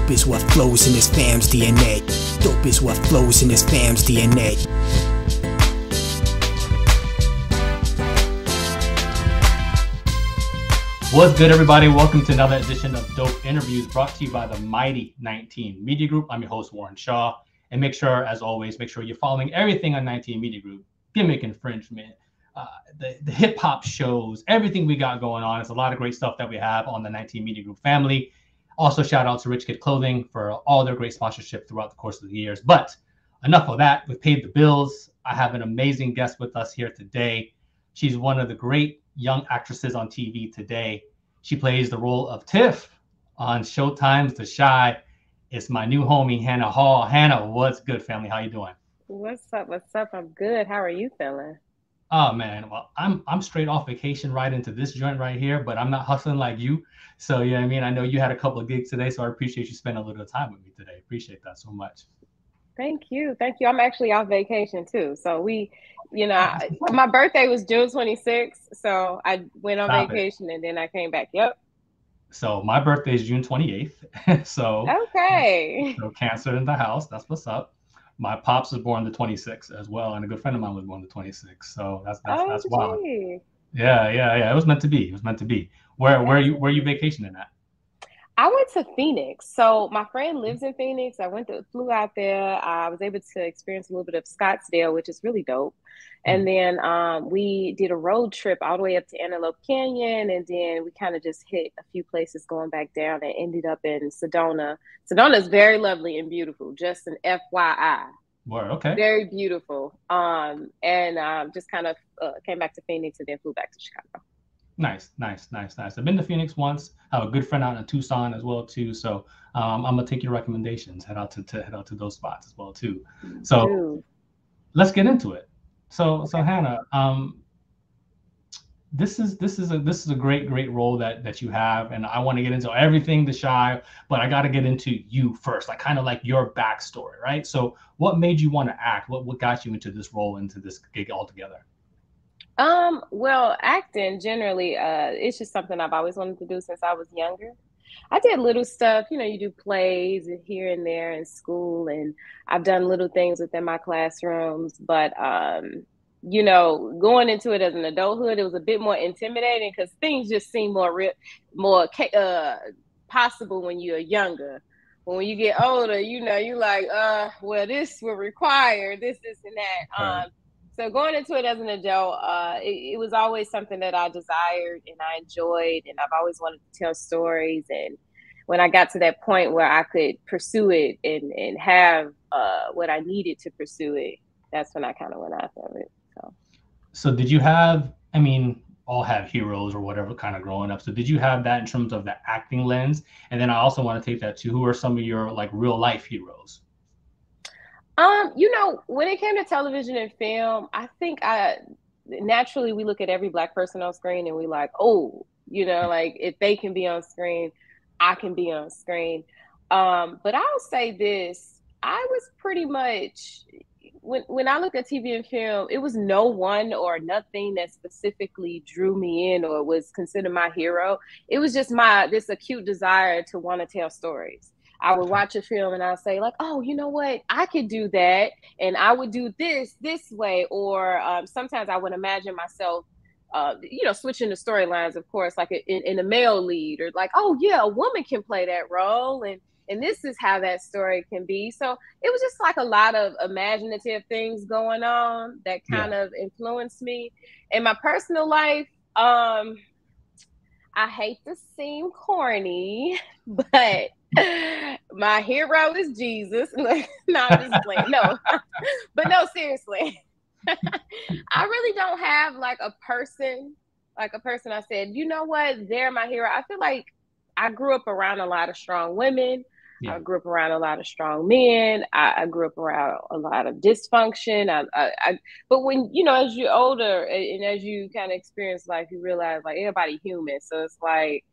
Dope is what flows in this fam's DNA. Dope is what flows in this fam's DNA. What's good, everybody? Welcome to another edition of Dope Interviews, brought to you by the Mighty 19 Media Group. I'm your host, Warren Shaw. And make sure, as always, make sure you're following everything on 19 Media Group. Gimmick Infringement, the hip-hop shows, everything we got going on. It's a lot of great stuff that we have on the 19 Media Group family. Also, shout out to Rich Kid Clothing for all their great sponsorship throughout the course of the years. But enough of that. We've paid the bills. I have an amazing guest with us here today. She's one of the great young actresses on TV today. She plays the role of Tiff on Showtime's The Chi. It's my new homie, Hannaha Hall. Hannah, what's good, family? How you doing? What's up? What's up? I'm good. How are you feeling? Oh man, well, I'm straight off vacation right into this joint right here, but I'm not hustling like you. So yeah, I mean, I know you had a couple of gigs today, so I appreciate you spending a little time with me today. Appreciate that so much. Thank you. Thank you. I'm actually off vacation too. So my birthday was June 26th. So I went on vacation and then I came back. Yep. So my birthday is June 28th. So okay. So Cancer in the house. That's what's up. My pops was born the 26th as well, and a good friend of mine was born the 26th. So that's wild. Yeah. It was meant to be. It was meant to be. Where are you vacationing at? I went to Phoenix. So my friend lives in Phoenix. Flew out there. I was able to experience a little bit of Scottsdale, which is really dope. And then we did a road trip all the way up to Antelope Canyon. And then we kind of just hit a few places going back down and ended up in Sedona. Sedona is very lovely and beautiful. Just an FYI. Word, okay. Very beautiful. Just kind of came back to Phoenix and then flew back to Chicago. Nice. I've been to Phoenix once. I have a good friend out in Tucson as well too. So I'm gonna take your recommendations. Head out to those spots as well too. So let's get into it. So Hannah, this is a great role that you have, and I want to get into everything The Chi, but I got to get into you first, like kind of like your backstory, right? So what made you want to act? What got you into this role, into this gig altogether? Well, acting generally, it's just something I've always wanted to do since I was younger. I did little stuff, you do plays here and there in school, and I've done little things within my classrooms, but, going into it as an adulthood, it was a bit more intimidating because things just seem more possible when you're younger. But when you get older, you're like, well, this will require this, and that. Right. So going into it as an adult, it was always something that I desired and I enjoyed, and I've always wanted to tell stories. And when I got to that point where I could pursue it and have what I needed to pursue it, that's when I kind of went after it. So did you have, all have heroes or whatever kind of growing up. So did you have that in terms of the acting lens? And then I also want to take that to, who are some of your like real life heroes? When it came to television and film, I think naturally we look at every Black person on screen and we like, like if they can be on screen, I can be on screen. But I'll say this, I was pretty much, when I look at TV and film, it was no one or nothing that specifically drew me in or was considered my hero. It was just this acute desire to want to tell stories. I would watch a film and I'll say like, oh, you know what? I could do that. And I would do this way. Or sometimes I would imagine myself, switching the storylines, of course, like in a male lead, or like, oh yeah, a woman can play that role. And this is how that story can be. So it was just like a lot of imaginative things going on that kind of influenced me. In my personal life, I hate to seem corny, but my hero is Jesus. No, I'm just playing. No, but no, seriously. I really don't have like a person I said, you know what, they're my hero. I feel like I grew up around a lot of strong women. Yeah. I grew up around a lot of strong men. I grew up around a lot of dysfunction. But when, as you're older and as you kind of experience life, you realize like everybody human. So it's like,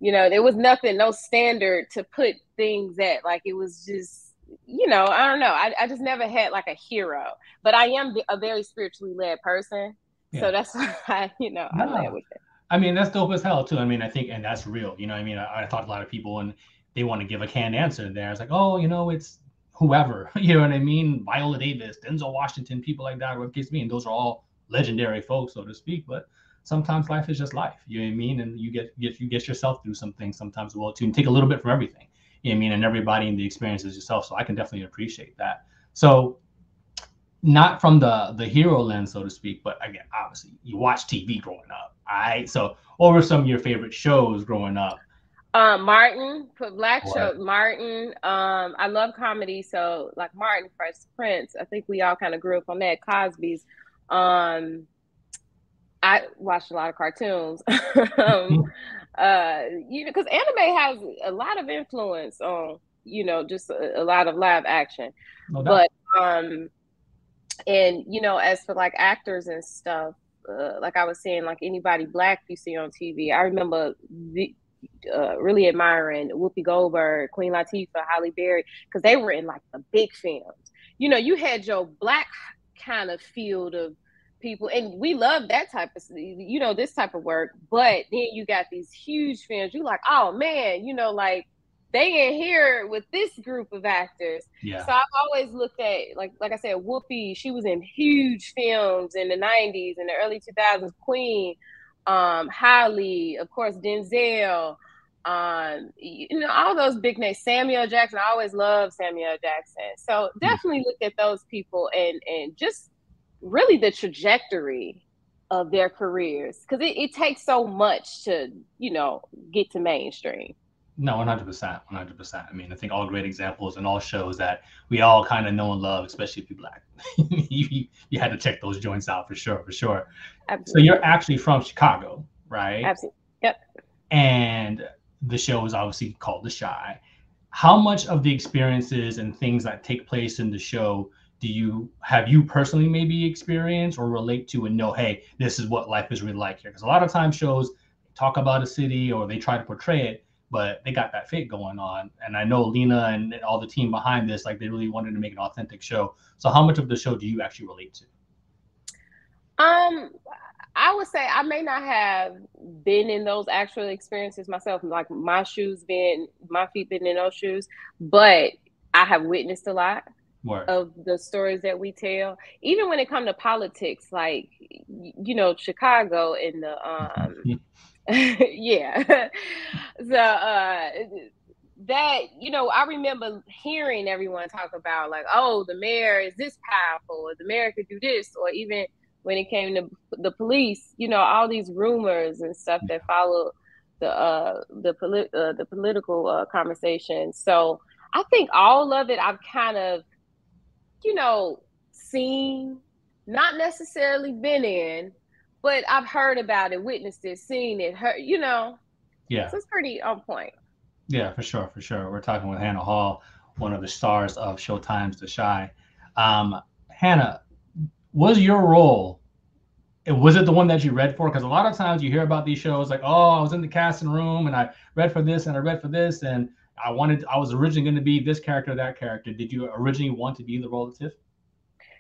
there was no standard to put things at. Like it was just, I don't know. I just never had like a hero, but I am a very spiritually led person. Yeah. So that's why, I led with it. I mean, that's dope as hell too. I mean, I think, and that's real, I talk to a lot of people, and they want to give a canned answer there. It's like, oh, you know, it's whoever, you know what I mean? Viola Davis, Denzel Washington, people like that, whatever case me, and those are all legendary folks, so to speak. But sometimes life is just life, you know what I mean? And you get yourself through some things sometimes as well too, and take a little bit from everything, you know what I mean? And everybody in the experience is yourself. So I can definitely appreciate that. So not from the hero lens, so to speak, but again, obviously you watch TV growing up. All right. So what were some of your favorite shows growing up? Martin, put Black Or show, Martin. I love comedy, so like Martin, Fresh Prince. I think we all kind of grew up on that. Cosby's. I watched a lot of cartoons. Because anime has a lot of influence on, just a lot of live action. no doubt. But and as for like actors and stuff, like I was saying, like anybody Black you see on TV, I remember really admiring Whoopi Goldberg, Queen Latifah, Halle Berry, because they were in like the big films. You had your Black kind of field of people, and we love that type of, this type of work. But then you got these huge films. You like, oh man, like they in here with this group of actors. Yeah. So I've always looked at, like I said, Whoopi. She was in huge films in the '90s and the early 2000s. Queen, Halle, of course, Denzel, all those big names. Samuel Jackson. I always loved Samuel Jackson. So definitely look at those people and just really the trajectory of their careers, because it takes so much to get to mainstream. No, 100%, 100%. I mean, I think all great examples and all shows that we all kind of know and love, especially if you're Black. you had to check those joints out for sure, for sure. Absolutely. So you're actually from Chicago, right? Absolutely. Yep. And the show is obviously called The Chi. How much of the experiences and things that take place in the show have you personally maybe experienced or relate to and know, hey, this is what life is really like here? Because a lot of times shows talk about a city or they try to portray it, but they got that fake going on. And I know Lena and all the team behind this, like they really wanted to make an authentic show. So how much of the show do you actually relate to? I would say I may not have been in those actual experiences myself, like my feet been in those shoes, but I have witnessed a lot of the stories that we tell. Even when it comes to politics, like, Chicago and the, yeah. So that, I remember hearing everyone talk about like, oh, the mayor is this powerful, or the mayor could do this, or even when it came to the police, all these rumors and stuff that followed the political conversation. So I think all of it I've kind of, seen, not necessarily been in, but I've heard about it, witnessed it, seen it, heard, Yeah. So it's pretty on point. Yeah, for sure, for sure. We're talking with Hannaha Hall, one of the stars of Showtime's The Chi. Hannah, was your role, was it the one that you read for? Because a lot of times you hear about these shows like, oh, I was in the casting room and I read for this and I read for this and I was originally going to be this character, that character. Did you originally want to be the role of Tiff?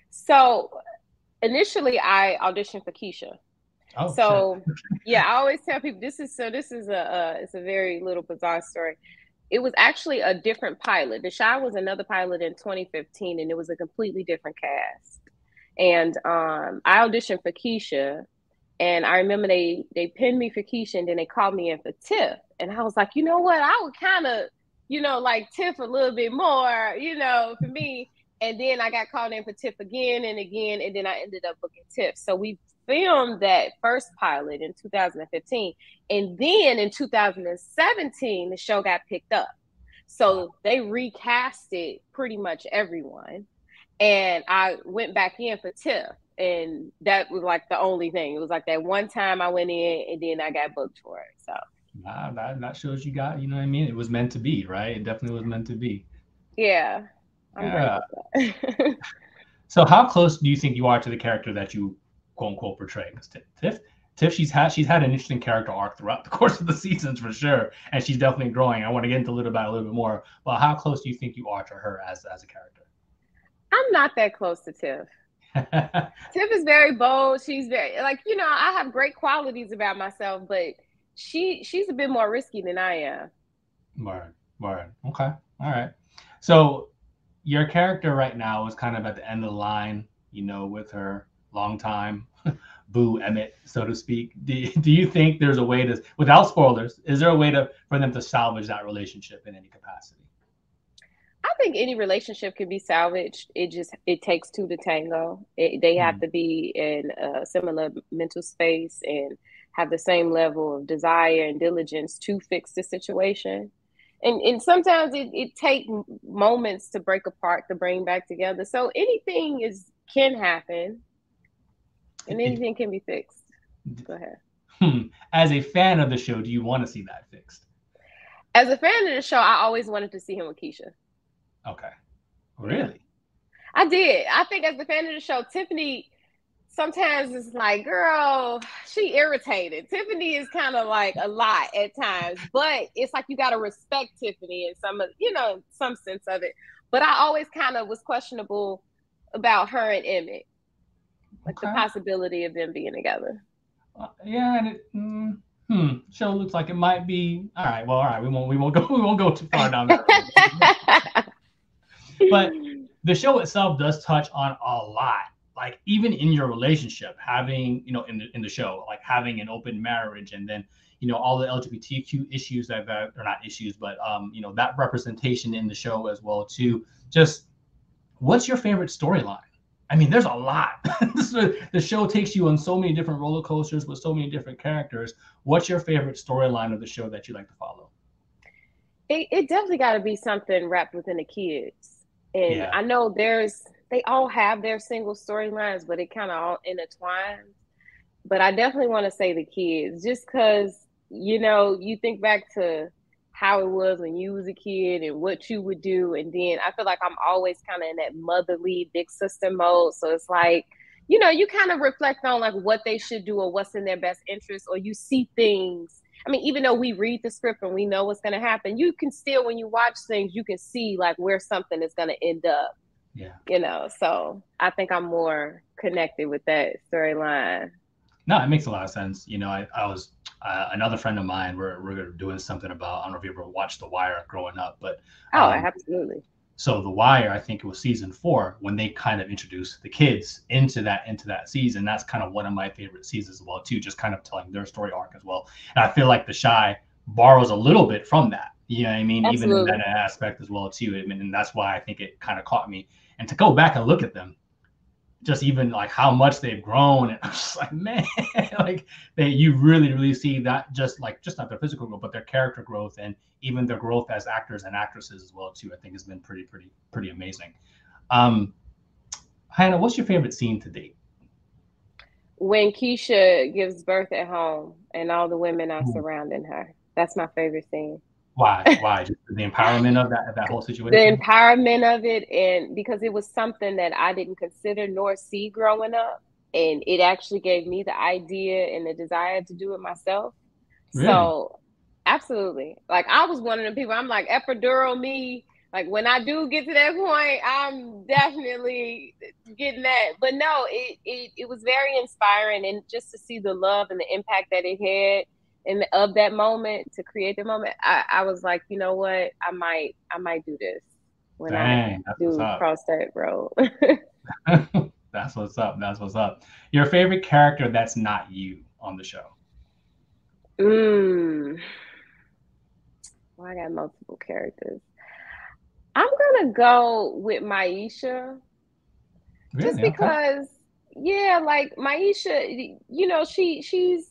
So initially I auditioned for Keisha. Oh, so yeah, I always tell people it's a very little bizarre story. It was actually a different pilot. The Chi was another pilot in 2015, and it was a completely different cast. And I auditioned for Keisha, and I remember they pinned me for Keisha, and then they called me in for Tiff. And I was like, you know what? I would kind of, like Tiff a little bit more, for me. And then I got called in for Tiff again and again, and then I ended up booking Tiff. So we filmed that first pilot in 2015. And then in 2017, the show got picked up. So they recasted pretty much everyone. And I went back in for Tiff. And that was like the only thing. It was like that one time I went in and then I got booked for it. So that shows you got, you know what I mean? It was meant to be, right? It definitely was meant to be. Yeah. I'm grateful for that. So how close do you think you are to the character that you quote unquote portray? Tiff, she's had an interesting character arc throughout the course of the seasons for sure, and she's definitely growing. I want to get into a little bit more, but how close do you think you are to her as a character? I'm not that close to Tiff. Tiff is very bold. She's very I have great qualities about myself, but she's a bit more risky than I am. Right. Word. Okay. All right. So your character right now is kind of at the end of the line, with her long time boo Emmett, so to speak. Do you think there's a way to, without spoilers, is there a way for them to salvage that relationship in any capacity? I think any relationship can be salvaged. It takes two to tango. They have to be in a similar mental space and have the same level of desire and diligence to fix the situation. And sometimes it takes moments to break apart to bring back together. So anything can happen, and anything can be fixed. Go ahead. As a fan of the show, do you want to see that fixed? As a fan of the show, I always wanted to see him with Keisha. Okay. Really? I did. I think as a fan of the show, Tiffany sometimes it's like, girl, she irritated. Tiffany is kind of like a lot at times, but it's like you got to respect Tiffany in some sense of it. But I always kind of was questionable about her and Emmett, like the possibility of them being together. Yeah, and show looks like it might be all right. Well, all right, we won't go too far down that road. But the show itself does touch on a lot. Like even in your relationship, having, in the show, like having an open marriage, and then, all the LGBTQ issues that are not issues, but, that representation in the show as well too. Just what's your favorite storyline? I mean, there's a lot. The show takes you on so many different roller coasters with so many different characters. What's your favorite storyline of the show that you like to follow? It definitely got to be something wrapped within the kids. And I know they all have their single storylines, but it kind of all intertwines. But I definitely want to say the kids, just because, you think back to how it was when you was a kid and what you would do. And then I feel like I'm always kind of in that motherly big sister mode. So it's like, you kind of reflect on like what they should do or what's in their best interest, or you see things. I mean, even though we read the script and we know what's going to happen, you can still, when you watch things, you can see like where something is going to end up. Yeah. So I think I'm more connected with that storyline. No, it makes a lot of sense. I was another friend of mine. We're doing something about, I don't know if you ever watched The Wire growing up, but absolutely. So The Wire, I think it was season 4 when they kind of introduced the kids into that season. That's kind of one of my favorite seasons as well too, just kind of telling their story arc as well. And I feel like The Chi borrows a little bit from that. You know what I mean? Absolutely. Even in that aspect as well too. I mean, and that's why I think it kind of caught me. And to go back and look at them, just even like how much they've grown, and I'm just like, man, like you really see that just not their physical growth, but their character growth, and even their growth as actors and actresses as well too. I think has been pretty amazing. Hannah, what's your favorite scene to date? When Keisha gives birth at home and all the women are surrounding her. That's my favorite scene. Why? Just the empowerment of that whole situation? The empowerment of it, and because it was something that I didn't consider nor see growing up, and it actually gave me the idea and the desire to do it myself. Really? So, absolutely. Like I was one of the people. I'm like epidural me. Like when I do get to that point, I'm definitely getting that. But no, it was very inspiring, and just to see the love and the impact that it had. And of that moment, to create the moment, I was like, you know what, I might do this when I do cross that road. That's what's up. Your favorite character that's not you on the show? Well, I got multiple characters. I'm gonna go with Maisha, really? Just because, like Maisha, she's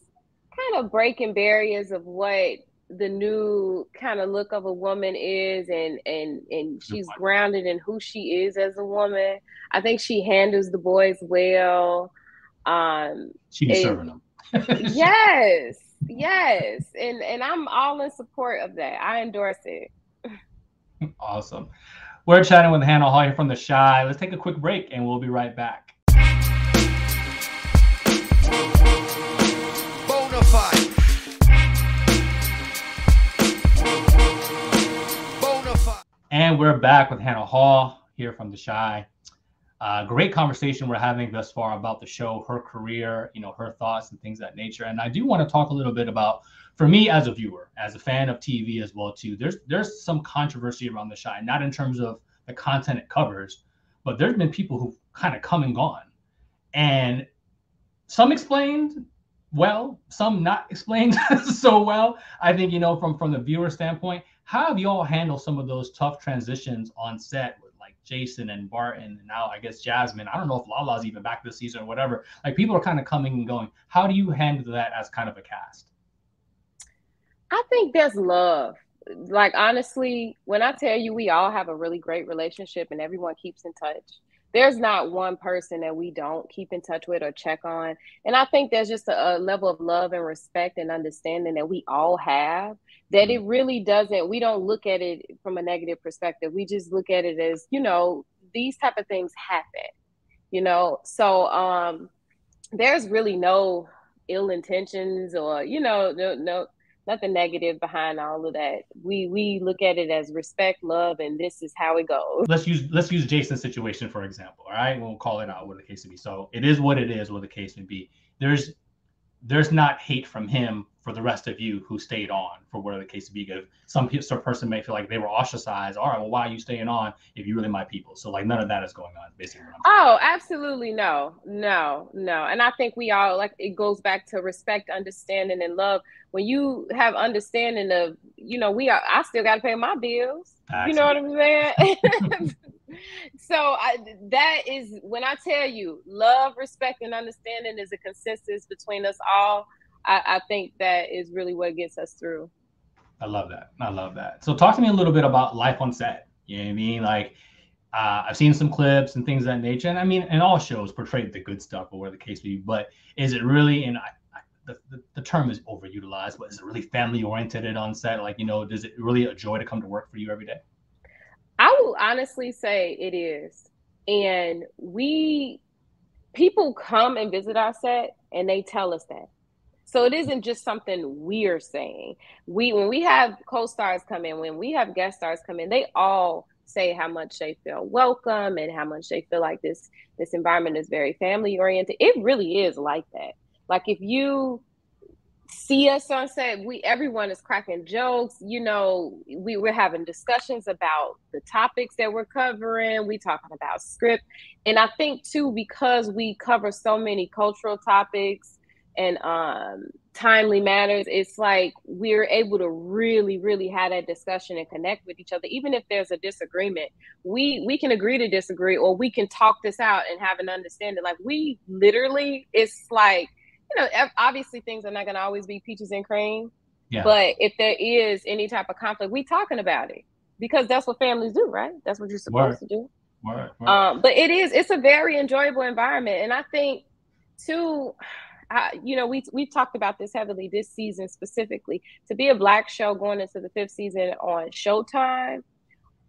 kind of breaking barriers of what the new kind of look of a woman is, and she's grounded in who she is as a woman. I think she handles the boys well. She's serving them. yes, and I'm all in support of that. I endorse it. Awesome. We're chatting with Hannaha Hall here from The Chi. Let's take a quick break, and we'll be right back. And we're back with Hannaha Hall here from The Chi. Great conversation we're having thus far about the show, her career, her thoughts and things of that nature. And I do want to talk a little bit about for me as a viewer, as a fan of TV as well too, there's some controversy around the Chi, not in terms of the content it covers, but there's been people who've kind of come and gone, and some explained well, some not explained so well. I think, from the viewer standpoint, how have you all handled some of those tough transitions on set with like Jason and Barton and now I guess Jasmine? I don't know if Lala's even back this season or whatever. Like, people are kind of coming and going. How do you handle that as kind of a cast? I think there's love. Like, honestly, when I tell you we all have a really great relationship and everyone keeps in touch, there's not one person that we don't keep in touch with or check on. And I think there's just a level of love and respect and understanding that we all have, that it really doesn't, we don't look at it from a negative perspective. We just look at it as, these type of things happen, so there's really no ill intentions or, no nothing negative behind all of that. We look at it as respect, love, and this is how it goes. Let's use Jason's situation for example. All right, we'll call it out what the case may be. So it is what it is, what the case may be. There's not hate from him for the rest of you who stayed on for whatever the case may be. If some person may feel like they were ostracized, all right, well, why are you staying on if you're really my people? So like none of that is going on, basically. Oh, absolutely no. And I think we all, like, it goes back to respect, understanding, and love. When you have understanding of, I still got to pay my bills. Excellent. You know what I'm saying? So that is, when I tell you love, respect, and understanding is a consensus between us all, I think that is really what gets us through. I love that. So talk to me a little bit about life on set. You know what I mean? Like, I've seen some clips and things of that nature. And I mean, and all shows portray the good stuff or whatever the case may be, but is it really, and the term is overutilized, but is it really family oriented on set? Like, is it really a joy to come to work for you every day? I will honestly say it is. And people come and visit our set and they tell us that. So it isn't just something we're saying. When we have co-stars come in, when we have guest stars come in, they all say how much they feel welcome and how much they feel like this environment is very family oriented. It really is like that. Like, if you see us on set, everyone is cracking jokes. We're having discussions about the topics that we're covering. We talking about script. And I think too, because we cover so many cultural topics and timely matters, it's like we're able to really, really have that discussion and connect with each other. Even if there's a disagreement, we can agree to disagree, or we can talk this out and have an understanding. Like, we literally, it's like, obviously things are not going to always be peaches and cream. Yeah. But if there is any type of conflict, we talking about it, because that's what families do, right? That's what you're supposed to do. Right. But it's a very enjoyable environment. And I think too, we've talked about this heavily this season specifically. To be a Black show going into the 5th season on Showtime,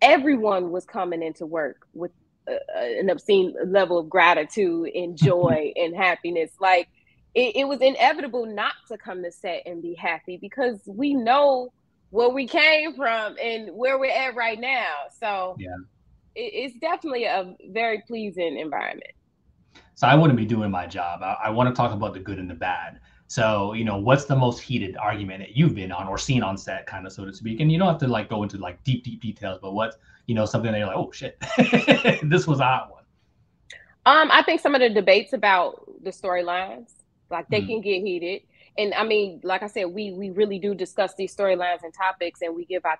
everyone was coming into work with an obscene level of gratitude and joy and happiness. Like, it was inevitable not to come to set and be happy, because we know where we came from and where we're at right now. So yeah, it's definitely a very pleasing environment. So I wouldn't be doing my job. I want to talk about the good and the bad. So, what's the most heated argument that you've been on or seen on set, kind of, so to speak? And you don't have to like go into like deep details, but what's, something that you're like, oh shit, this was a hot one. I think some of the debates about the storylines, like, they can get heated. And I mean, like I said, we really do discuss these storylines and topics, and we give our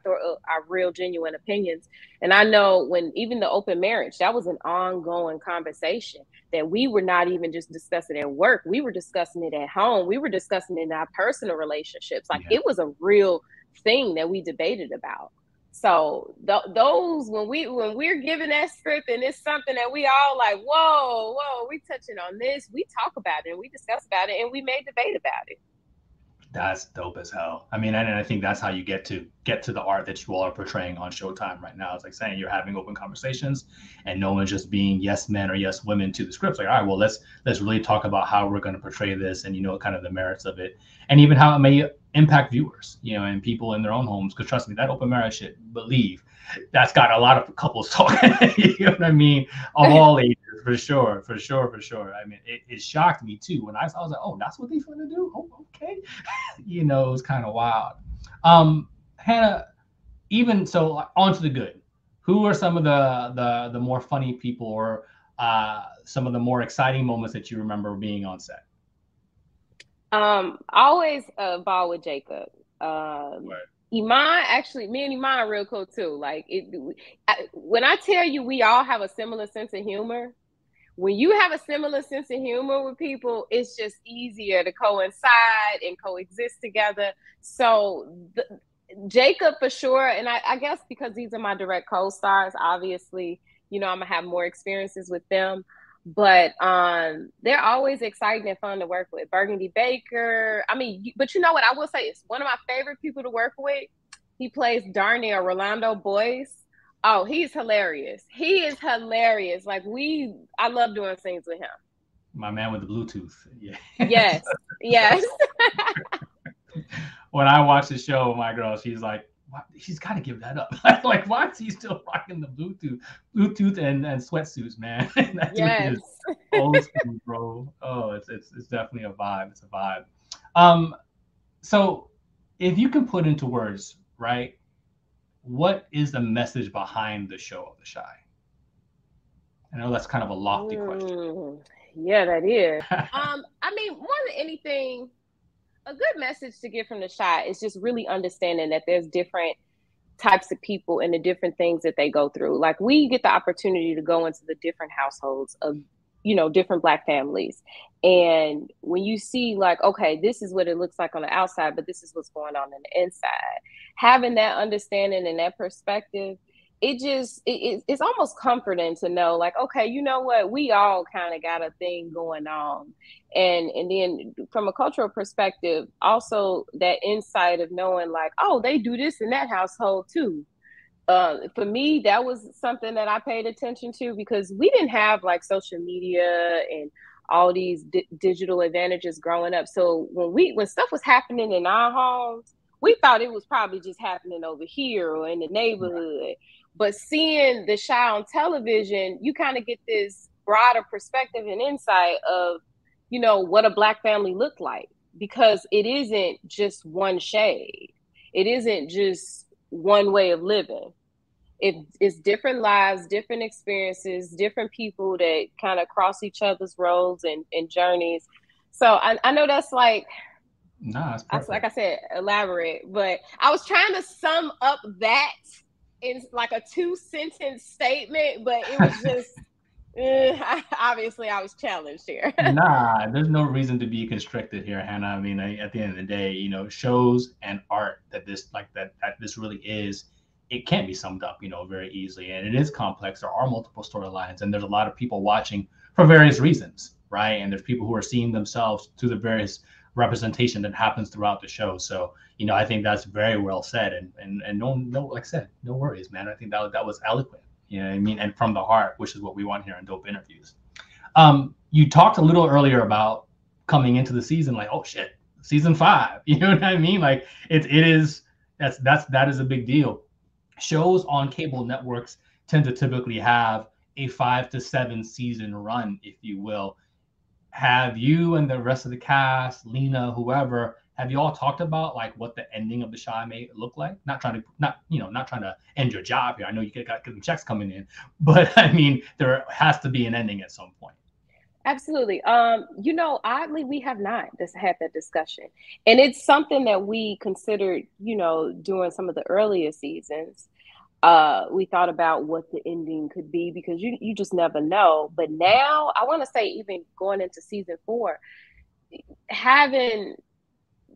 real, genuine opinions. And I know when even the open marriage, that was an ongoing conversation that we were not even just discussing at work. We were discussing it at home. We were discussing it in our personal relationships. Like, It was a real thing that we debated about. So those, when we're giving that script and it's something that we all like, whoa, we touching on this, we talk about it and we discuss about it and we may debate about it. That's dope as hell. I mean, and I think that's how you get to the art that you all are portraying on Showtime right now. It's like saying you're having open conversations and no one's just being yes men or yes women to the scripts. Like, all right, well, let's really talk about how we're going to portray this and, kind of the merits of it, and even how it may impact viewers, you know, and people in their own homes. Because trust me, that open marriage shit, believe, that's got a lot of couples talking. You know what I mean? Of all ages, for sure, for sure, for sure. I mean, it shocked me too when I saw. I was like, oh, that's what they finna do. Oh, okay. You know, it was kind of wild. Hannah, even so, on to the good. Who are some of the more funny people, or some of the more exciting moments that you remember being on set? Always ball with Jacob. Right. Iman, actually, me and Iman are real cool too. Like when I tell you we all have a similar sense of humor, when you have a similar sense of humor with people, it's just easier to coincide and coexist together. So Jacob for sure, and I guess because these are my direct co-stars, obviously, you know, I'm gonna have more experiences with them. But they're always exciting and fun to work with. Burgundy Baker. I mean, but you know what? I will say it's one of my favorite people to work with. He plays Darnell Rolando Boyce. Oh, he's hilarious. He is hilarious. Like I love doing scenes with him. My man with the Bluetooth. Yeah. Yes. Yes. When I watch the show, my girl, she's like, she's got to give that up. Like, why is he still rocking the Bluetooth and sweatsuits, man? That yes. dude is old school, bro. Oh, it's definitely a vibe. It's a vibe. So if you can put into words, right, what is the message behind the show of The Chi? I know that's kind of a lofty question. Yeah, that is. I mean, more than anything, a good message to get from The Chi is just really understanding that there's different types of people and the different things that they go through. Like we get the opportunity to go into the different households of, you know, different Black families. And when you see like, okay, this is what it looks like on the outside, but this is what's going on in the inside, having that understanding and that perspective, it's almost comforting to know like, okay, you know what, we all kind of got a thing going on. And then from a cultural perspective, also that insight of knowing like, oh, they do this in that household too. For me, that was something that I paid attention to because we didn't have like social media and all these digital advantages growing up. So when stuff was happening in our homes, we thought it was probably just happening over here or in the neighborhood. Right. But seeing The Chi on television, you kind of get this broader perspective and insight of, you know, what a Black family looked like, because it isn't just one shade. It isn't just one way of living. It's different lives, different experiences, different people that kind of cross each other's roads and journeys. So I know that's like, like I said, elaborate, but I was trying to sum up that in like a 2-sentence statement, but it was just, obviously I was challenged here. Nah, there's no reason to be constricted here, Hannah. I mean, at the end of the day, you know, shows and art that this really is, it can't be summed up, you know, very easily. And it is complex. There are multiple storylines, and there's a lot of people watching for various reasons, right? And there's people who are seeing themselves through the various representation that happens throughout the show. So, you know, I think that's very well said. And no, like I said, no worries, man. I think that was eloquent. You know what I mean? And from the heart, which is what we want here in Dope Interviews. You talked a little earlier about coming into the season like, oh shit, season 5. You know what I mean? Like that is a big deal. Shows on cable networks tend to typically have a 5 to 7 season run, if you will. Have you and the rest of the cast, Lena, whoever, have you all talked about like what the ending of The Chi may look like? Not trying to end your job here. I know you got some checks coming in, but I mean, there has to be an ending at some point. Absolutely. You know, oddly, we have not had that discussion. And it's something that we considered, you know, during some of the earlier seasons. We thought about what the ending could be because you just never know. But now I want to say, even going into season 4, having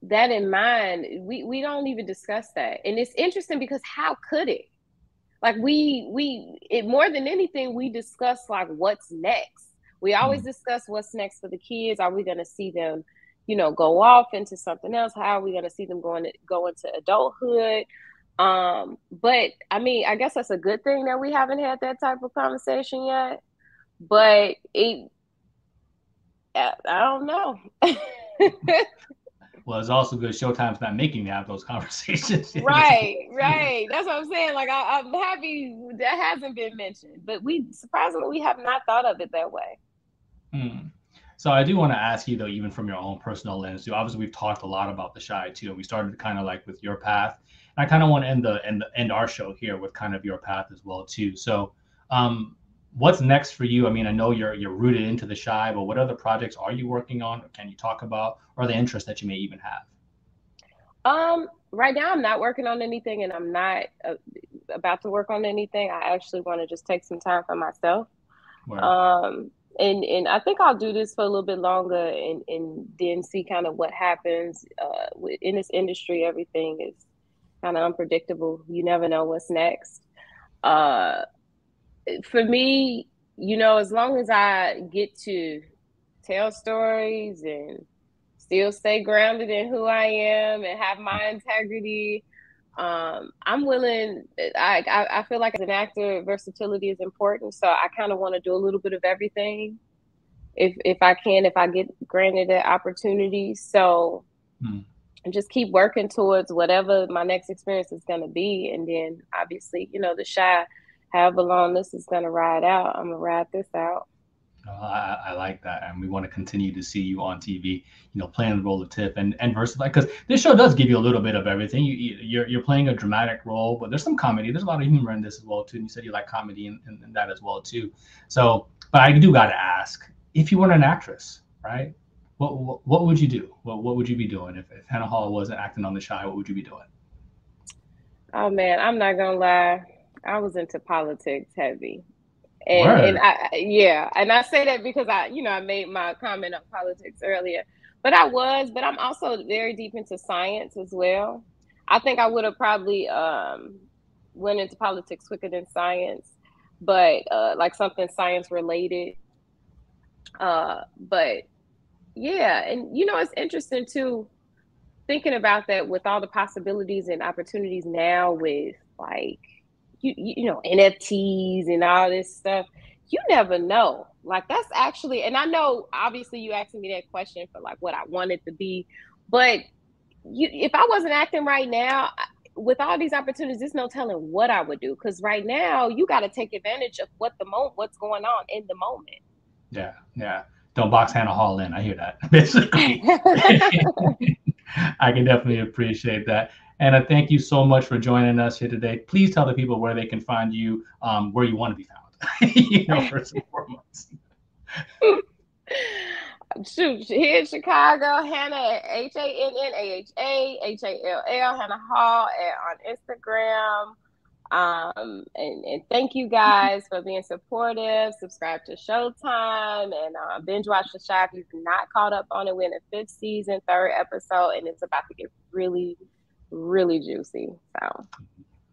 that in mind, we don't even discuss that. And it's interesting because how could it? Like it more than anything, we discuss like what's next. We always discuss what's next for the kids. Are we going to see them, you know, go off into something else? How are we going to see them go into adulthood? But I mean, I guess that's a good thing that we haven't had that type of conversation yet. But I don't know. Well, it's also good Showtime's not making me have those conversations. Right. That's what I'm saying. Like, I'm happy that hasn't been mentioned, but surprisingly, we have not thought of it that way. So I do want to ask you, though, even from your own personal lens, too. Obviously, we've talked a lot about the Chi, too. And we started kind of like with your path. And I kind of want to end our show here with kind of your path as well, too. So what's next for you? I mean, I know you're rooted into the Chi, but what other projects are you working on? Or can you talk about, or the interests that you may even have? Right now, I'm not working on anything, and I'm not about to work on anything. I actually want to just take some time for myself. And I think I'll do this for a little bit longer and then see kind of what happens. In this industry, everything is kind of unpredictable. You never know what's next. For me, you know, as long as I get to tell stories and still stay grounded in who I am and have my integrity, I'm willing. I feel like as an actor, versatility is important. So I kind of want to do a little bit of everything if I can, if I get granted that opportunity. So just keep working towards whatever my next experience is going to be. And then obviously, you know, the Chi, however long this is going to ride out, I'm going to ride this out. I like that, and we want to continue to see you on TV, you know, playing the role of Tiff and versatile, because this show does give you a little bit of everything. You're playing a dramatic role, but there's some comedy. There's a lot of humor in this as well too. And you said you like comedy and that as well too. So, but I do got to ask, if you weren't an actress, right? What would you do? What would you be doing if Hannaha Hall wasn't acting on the Chi? What would you be doing? Oh man, I'm not gonna lie. I was into politics heavy. And I say that because I made my comment on politics earlier, but I'm also very deep into science as well. I think I would have probably went into politics quicker than science, but like something science related. But yeah, and you know, it's interesting too, thinking about that with all the possibilities and opportunities now with like, you know, NFTs and all this stuff, you never know. Like that's actually, and I know obviously you asking me that question for like what I wanted to be, but if I wasn't acting right now, with all these opportunities, there's no telling what I would do. Because right now you got to take advantage of what's going on in the moment. Yeah. Don't box Hannaha Hall in. I hear that. Basically, I can definitely appreciate that. And I thank you so much for joining us here today. Please tell the people where they can find you, where you want to be found. You know, first and foremost. Shoot, here in Chicago, Hannah, HANNAHA, HALL, Hannaha Hall on Instagram. And thank you guys for being supportive. Subscribe to Showtime and binge watch the Chi if you've not caught up on it. We're in the 5th season, 3rd episode, and it's about to get really juicy. So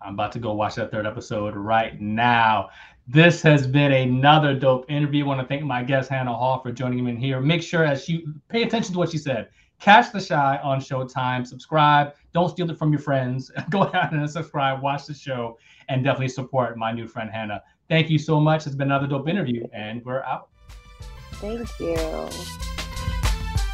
I'm about to go watch that 3rd episode right now. This has been another dope interview. I want to thank my guest Hannaha Hall for joining me in here. Make sure as you pay attention to what she said. Catch the Chi on Showtime. Subscribe. Don't steal it from your friends. Go ahead and subscribe. Watch the show, and definitely support my new friend Hannah. Thank you so much. It's been another dope interview, and we're out. Thank you.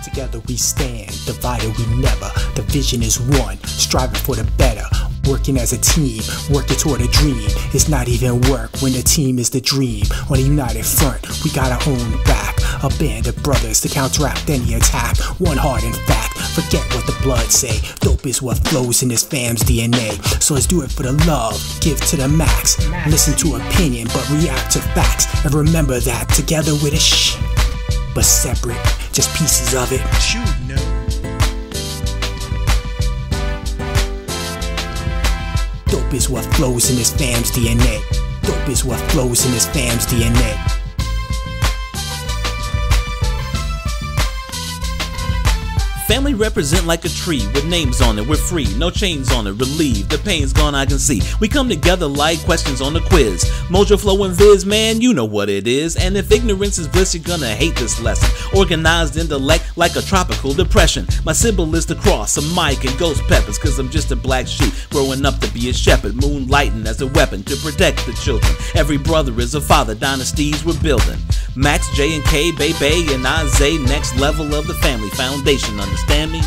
Together we stand, divided we never. The vision is one, striving for the better. Working as a team, working toward a dream. It's not even work when the team is the dream. On a united front, we got our own back. A band of brothers to counteract any attack. One heart in fact, forget what the blood say. Dope is what flows in this fam's DNA. So let's do it for the love, give to the max. Listen to opinion, but react to facts. And remember that together with a shh, but separate, just pieces of it. Dope is what flows in this fam's DNA. Dope is what flows in this fam's DNA. Family represent like a tree with names on it. We're free, no chains on it. Relieved, the pain's gone, I can see. We come together like questions on a quiz. Mojo, flow, and viz, man, you know what it is. And if ignorance is bliss, you're gonna hate this lesson. Organized intellect like a tropical depression. My symbol is the cross, a mic, and ghost peppers. Cause I'm just a black sheep, growing up to be a shepherd. Moonlighting as a weapon to protect the children. Every brother is a father, dynasties we're building. Max, J, and K, Bay, and Isaiah, next level of the family foundation. Understand me?